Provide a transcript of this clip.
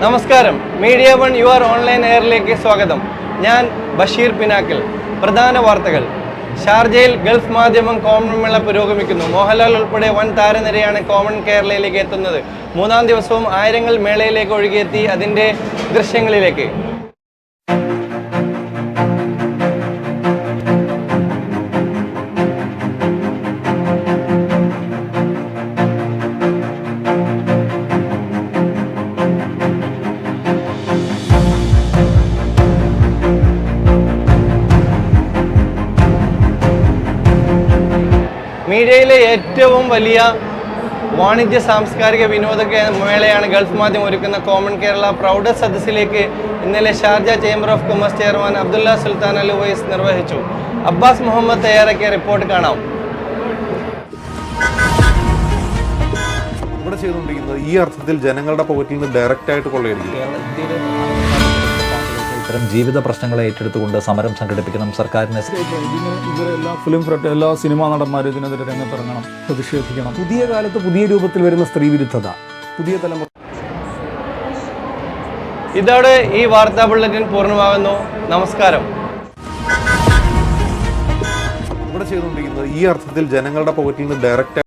നമസ്കാരം, media one your online എയറിലേക്ക് സ്വാഗതം. ഞാൻ ബഷീർ പിനാക്കൽ. പ്രധാന വാർത്തകൾ. ഷാർജയിൽ ഗൾഫ് മാധ്യമം കോമൺ മേള പുരോഗമിക്കുന്നു. മോഹൻലാൽ ഉൾപ്പെടെ വൻ താരനിരയാണ് കോമൺ കേരളയിലേക്ക് എത്തുന്നത്. മൂന്നാം ദിവസവും ആയിരങ്ങൾ മേളയിലേക്ക് ഒഴുകിയെത്തി. അതിൻ്റെ ദൃശ്യങ്ങളിലേക്ക്. മീഡിയയിലെ ഏറ്റവും വലിയ വാണിജ്യ സാംസ്കാരിക വിനോദ മേളയാണ് ഗൾഫ് മാധ്യമം ഒരുക്കുന്ന കോമൺ കേരള പ്രൗഢ സദസ്സിലേക്ക് ഇന്നലെ Sharjah chamber of commerce chairman Abdullah Sultan Al Uwais നിർവഹിച്ചു. അബ്ബാസ് മുഹമ്മദ് തയ്യാറാക്കിയ റിപ്പോർട്ട് കാണാം. ഇവിടെ ചെയ്തുകൊണ്ടിരിക്കുന്നത് ഈ അർത്ഥത്തിൽ ജനങ്ങളുടെ പോക്കറ്റിൽ നിന്ന് ഡയറക്റ്റ് ആയിട്ട് കൊള്ളയടിക്കും. ഇത്തരം ജീവിത പ്രശ്നങ്ങളെ ഏറ്റെടുത്തുകൊണ്ട് സമരം സംഘടിപ്പിക്കണം. സർക്കാരിനെ ഇവരെല്ലാ ഫിലിം ഫ്രട്ട് എല്ലാ സിനിമാ നടന്മാരും ഇതിനെതിരെ രംഗത്തിറങ്ങണം, പ്രതിഷേധിക്കണം. പുതിയ കാലത്ത് പുതിയ രൂപത്തിൽ വരുന്ന സ്ത്രീ വിരുദ്ധത പുതിയ തലമുറ. ഇതോടെ ഈ വാർത്താ ബുള്ളറ്റിൻ പൂർണ്ണമാകുന്നു. നമസ്കാരം. ഇവിടെ ചെയ്തുകൊണ്ടിരിക്കുന്നത് ഈ അർത്ഥത്തിൽ ജനങ്ങളുടെ പോക്കറ്റിൽ നിന്ന് ഡയറക്റ്റ്